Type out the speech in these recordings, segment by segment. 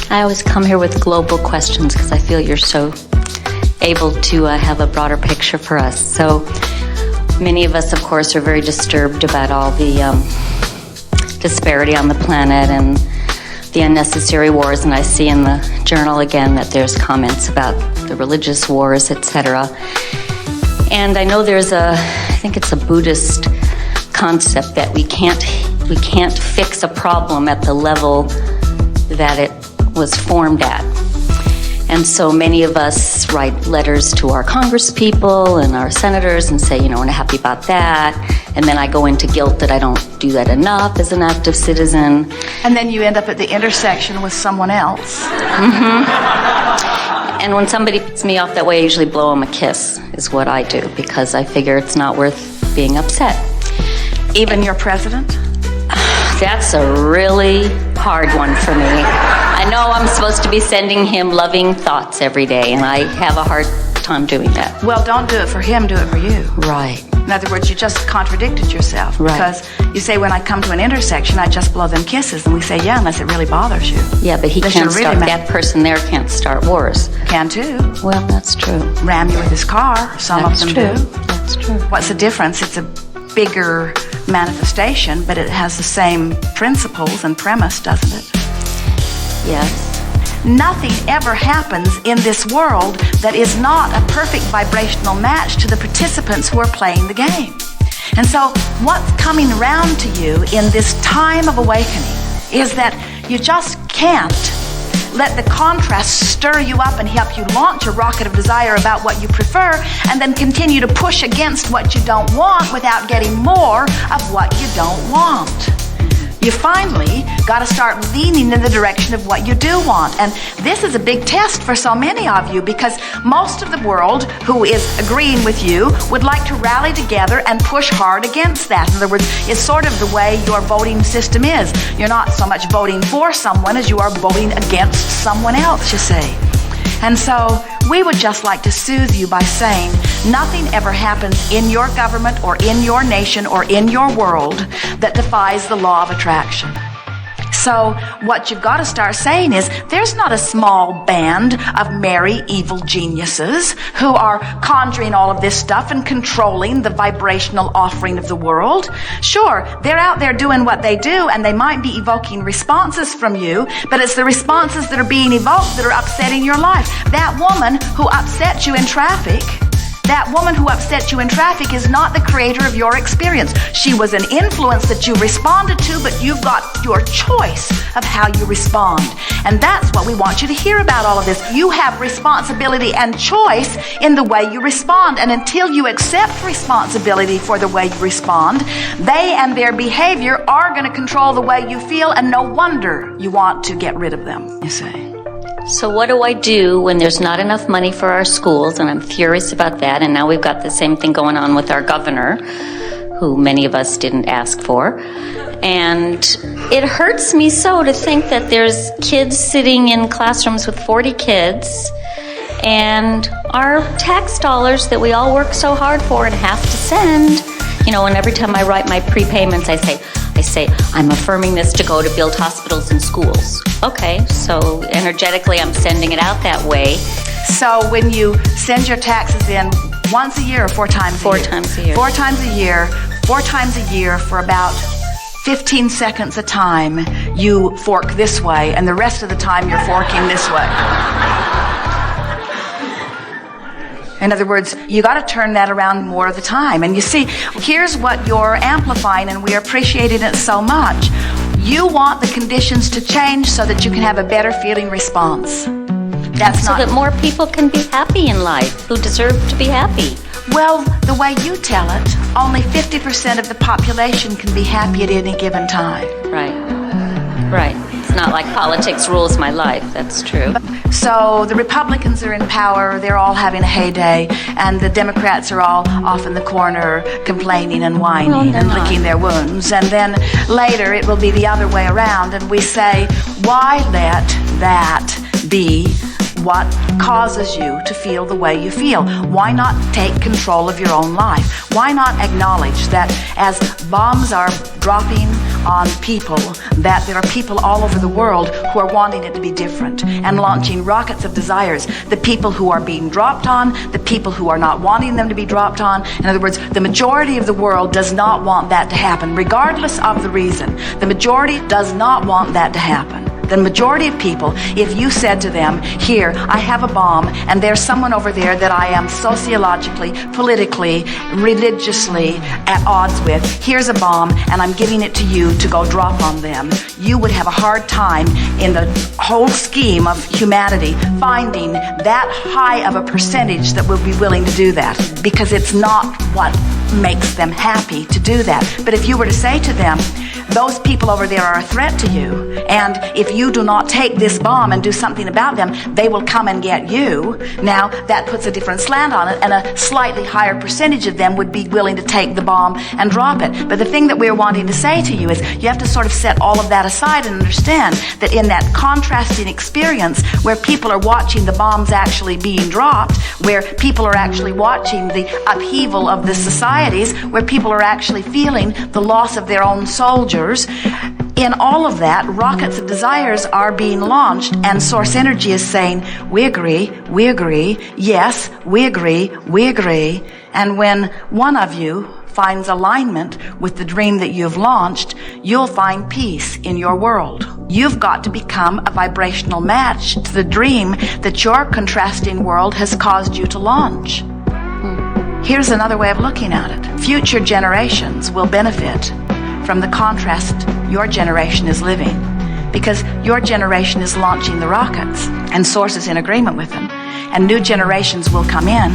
I always come here with global questions because I feel you're so able to have a broader picture for us. So many of us, of course, are very disturbed about all the disparity on the planet and the unnecessary wars. And I see in the journal again that there's comments about the religious wars, etc. And I know there's I think it's a Buddhist concept that we can't fix a problem at the level that it was formed at. And so many of us write letters to our congresspeople and our senators and say, we're not happy about that. And then I go into guilt that I don't do that enough as an active citizen. And then you end up at the intersection with someone else. Mm-hmm. And when somebody puts me off that way, I usually blow them a kiss, is what I do, because I figure it's not worth being upset. Even your president? That's a really hard one for me. I know I'm supposed to be sending him loving thoughts every day, and I have a hard time doing that. Well, don't do it for him, do it for you. Right. In other words, you just contradicted yourself. Right. Because you say, when I come to an intersection, I just blow them kisses. And we say, yeah, unless it really bothers you. Yeah, but he can't start, that person there can't start wars. Can too. Well, that's true. Ram you with his car. Some of them do. That's true. What's the difference? It's a bigger manifestation, but it has the same principles and premise, doesn't it? Yes. Nothing ever happens in this world that is not a perfect vibrational match to the participants who are playing the game. And so what's coming around to you in this time of awakening is that you just can't let the contrast stir you up and help you launch a rocket of desire about what you prefer, and then continue to push against what you don't want without getting more of what you don't want. You finally got to start leaning in the direction of what you do want. And this is a big test for so many of you, because most of the world who is agreeing with you would like to rally together and push hard against that. In other words, it's sort of the way your voting system is. You're not so much voting for someone as you are voting against someone else, you see. And so we would just like to soothe you by saying nothing ever happens in your government or in your nation or in your world that defies the law of attraction. So what you've got to start saying is, there's not a small band of merry, evil geniuses who are conjuring all of this stuff and controlling the vibrational offering of the world. Sure, they're out there doing what they do, and they might be evoking responses from you, but it's the responses that are being evoked that are upsetting your life. That woman who upset you in traffic, is not the creator of your experience. She was an influence that you responded to, but you've got your choice of how you respond. And that's what we want you to hear about all of this. You have responsibility and choice in the way you respond. And until you accept responsibility for the way you respond, they and their behavior are going to control the way you feel, and no wonder you want to get rid of them, you see. So what do I do when there's not enough money for our schools? And I'm furious about that. And now we've got the same thing going on with our governor, who many of us didn't ask for. And it hurts me so to think that there's kids sitting in classrooms with 40 kids, and our tax dollars that we all work so hard for and have to send, and every time I write my prepayments, I say, I'm affirming this to go to build hospitals and schools. Okay, so energetically I'm sending it out that way. So when you send your taxes in once a year or 4 times a year? 4 times a year. 4 times a year. 4 times a year for about 15 seconds a time, you fork this way, and the rest of the time you're forking this way. In other words, you got to turn that around more of the time. And you see, here's what you're amplifying, and we're appreciating it so much. You want the conditions to change so that you can have a better feeling response. So that more people can be happy in life, who deserve to be happy. Well, the way you tell it, only 50% of the population can be happy at any given time. Right. It's not like politics rules my life. That's true. So the Republicans are in power, they're all having a heyday, and the Democrats are all off in the corner complaining and whining and licking their wounds. And then later it will be the other way around, and we say, why let that be what causes you to feel the way you feel? Why not take control of your own life? Why not acknowledge that as bombs are dropping on people that there are people all over the world who are wanting it to be different and launching rockets of desires. The people who are being dropped on, the people who are not wanting them to be dropped on. In other words, the majority of the world does not want that to happen, regardless of the reason. The majority does not want that to happen. The majority of people, if you said to them, here, I have a bomb, and there's someone over there that I am sociologically, politically, religiously at odds with, here's a bomb, and I'm giving it to you to go drop on them, you would have a hard time in the whole scheme of humanity finding that high of a percentage that would be willing to do that, because it's not what makes them happy to do that. But if you were to say to them, those people over there are a threat to you, and if you do not take this bomb and do something about them, they will come and get you. Now, that puts a different slant on it, and a slightly higher percentage of them would be willing to take the bomb and drop it. But the thing that we're wanting to say to you is you have to sort of set all of that aside and understand that in that contrasting experience where people are watching the bombs actually being dropped, where people are actually watching the upheaval of the societies, where people are actually feeling the loss of their own soldiers, in all of that, rockets of desires are being launched, and source energy is saying, we agree, yes, we agree. And when one of you finds alignment with the dream that you've launched, you'll find peace in your world. You've got to become a vibrational match to the dream that your contrasting world has caused you to launch. Here's another way of looking at it. Future generations will benefit from the contrast your generation is living, because your generation is launching the rockets and source is in agreement with them, and new generations will come in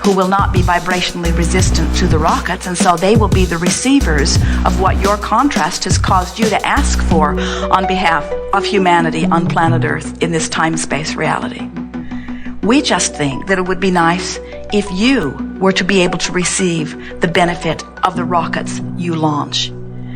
who will not be vibrationally resistant to the rockets, and so they will be the receivers of what your contrast has caused you to ask for on behalf of humanity on planet Earth in this time-space reality. We just think that it would be nice if you were to be able to receive the benefit of the rockets you launch.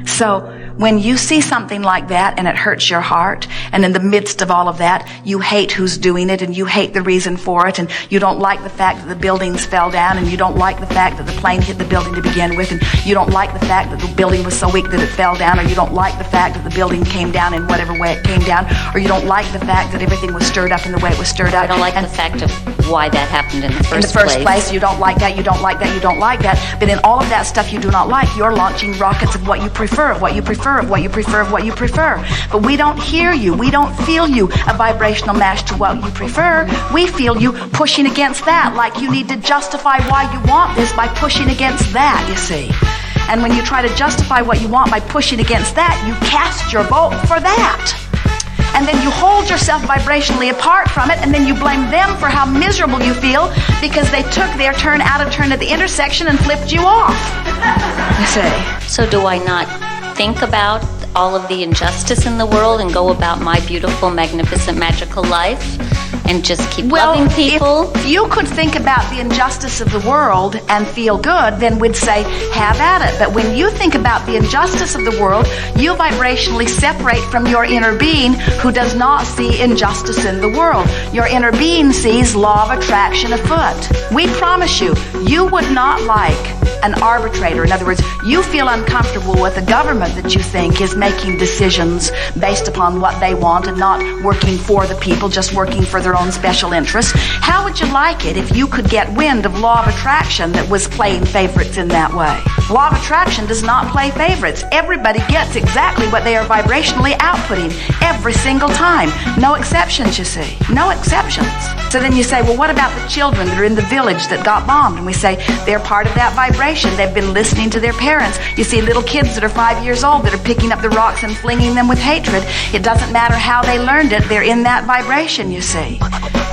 So when you see something like that and it hurts your heart, and in the midst of all of that, you hate who's doing it, and you hate the reason for it, and you don't like the fact that the buildings fell down, and you don't like the fact that the plane hit the building to begin with, and you don't like the fact that the building was so weak that it fell down, or you don't like the fact that the building came down in whatever way it came down, or you don't like the fact that everything was stirred up in the way it was stirred up. I don't like the fact of why that happened in the first place. In the first place, you don't like that, you don't like that, you don't like that. But in all of that stuff you do not like, you're launching rockets of what you prefer, of what you prefer, of what you prefer, of what you prefer. But we don't hear you. We don't feel you a vibrational match to what you prefer. We feel you pushing against that, like you need to justify why you want this by pushing against that, you see. And when you try to justify what you want by pushing against that, you cast your vote for that. And then you hold yourself vibrationally apart from it, and then you blame them for how miserable you feel because they took their turn out of turn at the intersection and flipped you off. You see. So do I not think about all of the injustice in the world and go about my beautiful, magnificent, magical life and just keep loving people? If you could think about the injustice of the world and feel good, then we'd say, have at it. But when you think about the injustice of the world, you vibrationally separate from your inner being who does not see injustice in the world. Your inner being sees law of attraction afoot. We promise you, you would not like an arbitrator. In other words, you feel uncomfortable with a government that you think is making decisions based upon what they want and not working for the people, just working for their own special interests. How would you like it if you could get wind of law of attraction that was playing favorites in that way? Law of attraction does not play favorites. Everybody gets exactly what they are vibrationally outputting every single time. No exceptions, you see. No exceptions. So then you say, well, what about the children that are in the village that got bombed? And we say, they're part of that vibration. They've been listening to their parents. You see little kids that are 5 years old that are picking up the rocks and flinging them with hatred. It doesn't matter how they learned it. They're in that vibration, you see.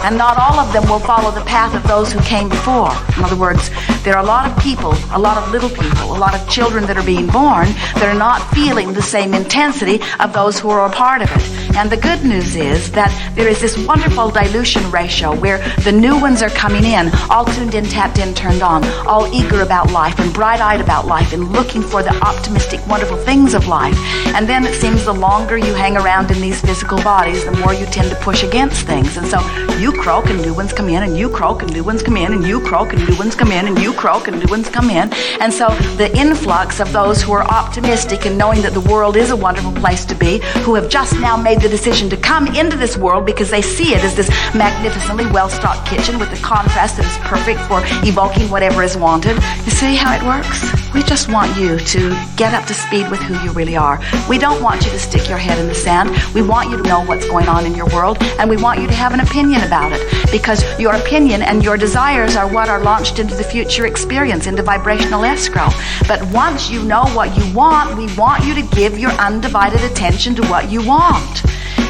And not all of them will follow the path of those who came before. In other words, there are a lot of people, a lot of little people, a lot of children that are being born that are not feeling the same intensity of those who are a part of it. And the good news is that there is this wonderful dilution ratio where the new ones are coming in, all tuned in, tapped in, turned on, all eager about life and bright-eyed about life and looking for the optimistic, wonderful things of life. And then it seems the longer you hang around in these physical bodies, the more you tend to push against things. And so you croak and new ones come in, and you croak and new ones come in, and you croak and new ones come in, and you croak and new ones come in. And so the influx of those who are optimistic and knowing that the world is a wonderful place to be, who have just now made the decision to come into this world because they see it as this magnificently well-stocked kitchen with the contrast that is perfect for evoking whatever is wanted. You see how it works? We just want you to get up to speed with who you really are. We don't want you to stick your head in the sand. We want you to know what's going on in your world, and we want you to have an opinion about it, because your opinion and your desires are what are launched into the future experience, into vibrational escrow. But once you know what you want, we want you to give your undivided attention to what you want.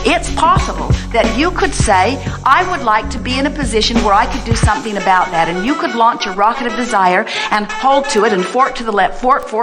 It's possible that you could say, I would like to be in a position where I could do something about that. And you could launch your rocket of desire and hold to it and fork to the left, fork in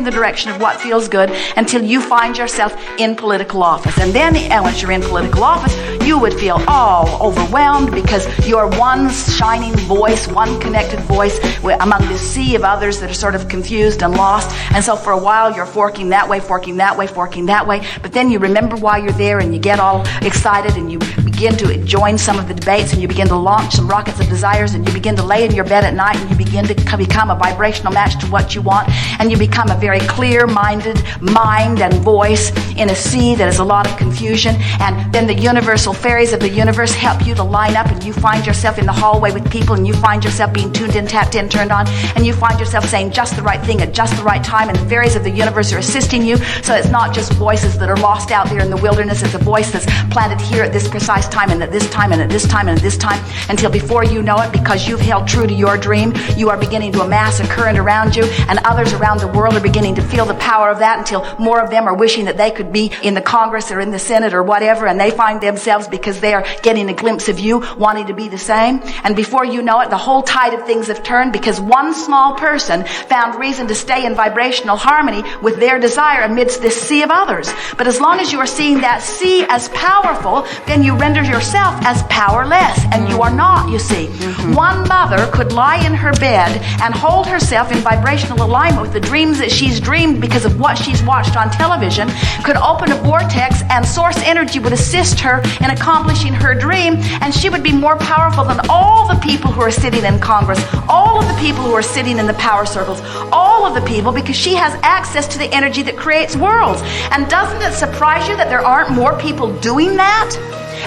the direction of what feels good until you find yourself in political office. And then once you're in political office, you would feel all overwhelmed because you're one shining voice, one connected voice among this sea of others that are sort of confused and lost. And so for a while, you're forking that way, forking that way, forking that way. But then you remember why you're there and you get all excited and you begin to join some of the debates and you begin to launch some rockets of desires and you begin to lay in your bed at night and you begin to become a vibrational match to what you want, and you become a very clear-minded mind and voice in a sea that is a lot of confusion. And then the universal fairies of the universe help you to line up, and you find yourself in the hallway with people, and you find yourself being tuned in, tapped in, turned on, and you find yourself saying just the right thing at just the right time, and the fairies of the universe are assisting you. So it's not just voices that are lost out there in the wilderness. It's a voice that's planted here at this precise time, and at this time, and at this time, and at this time, until before you know it, because you've held true to your dream, you are beginning to amass a current around you, and others around the world are beginning to feel the power of that, until more of them are wishing that they could be in the Congress or in the Senate or whatever, and they find themselves, because they are getting a glimpse of you, wanting to be the same. And before you know it, the whole tide of things have turned, because one small person found reason to stay in vibrational harmony with their desire amidst this sea of others. But as long as you are seeing that sea as powerful, then you render yourself as powerless, and you are not, you see. One mother could lie in her bed and hold herself in vibrational alignment with the dreams that she's dreamed because of what she's watched on television, could open a vortex, and source energy would assist her in accomplishing her dream, and she would be more powerful than all the people who are sitting in Congress, all of the people who are sitting in the power circles, all of the people, because she has access to the energy that creates worlds. And doesn't it surprise you that there aren't more people doing that?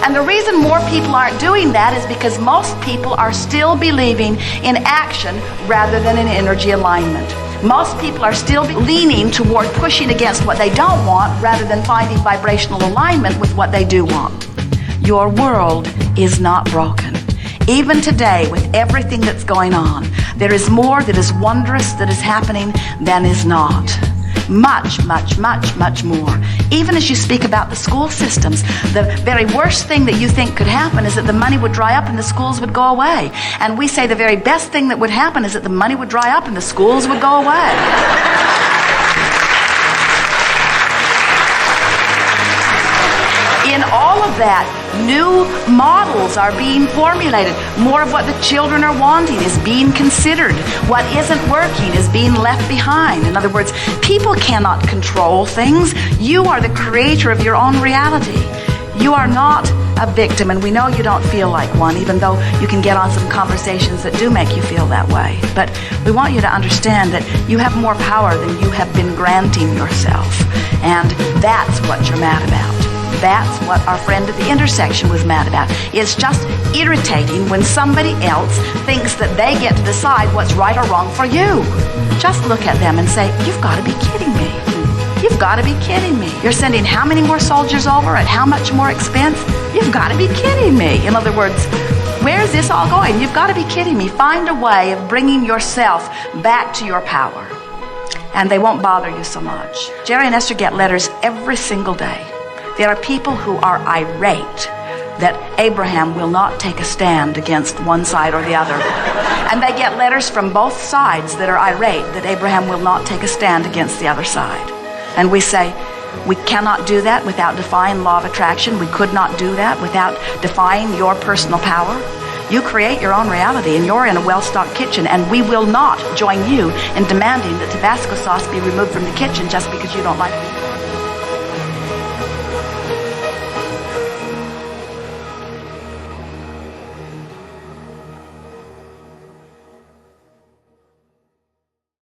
And the reason more people aren't doing that is because most people are still believing in action rather than in energy alignment. Most people are still leaning toward pushing against what they don't want rather than finding vibrational alignment with what they do want. Your world is not broken. Even today, with everything that's going on, there is more that is wondrous that is happening than is not. Much, much, much, much more. Even as you speak about the school systems, the very worst thing that you think could happen is that the money would dry up and the schools would go away. And we say the very best thing that would happen is that the money would dry up and the schools would go away. In all of that, new models are being formulated. More of what the children are wanting is being considered. What isn't working is being left behind. In other words, people cannot control things. You are the creator of your own reality. You are not a victim, and we know you don't feel like one, even though you can get on some conversations that do make you feel that way. But we want you to understand that you have more power than you have been granting yourself. And that's what you're mad about. That's what our friend at the intersection was mad about. It's just irritating when somebody else thinks that they get to decide what's right or wrong for you. Just look at them and say, you've got to be kidding me. You've got to be kidding me. You're sending how many more soldiers over at how much more expense? You've got to be kidding me. In other words, where's this all going? You've got to be kidding me. Find a way of bringing yourself back to your power, and they won't bother you so much. Jerry and Esther get letters every single day. There are people who are irate that Abraham will not take a stand against one side or the other. And they get letters from both sides that are irate that Abraham will not take a stand against the other side. And we say, we cannot do that without defying law of attraction. We could not do that without defying your personal power. You create your own reality, and you're in a well-stocked kitchen, and we will not join you in demanding that Tabasco sauce be removed from the kitchen just because you don't like it.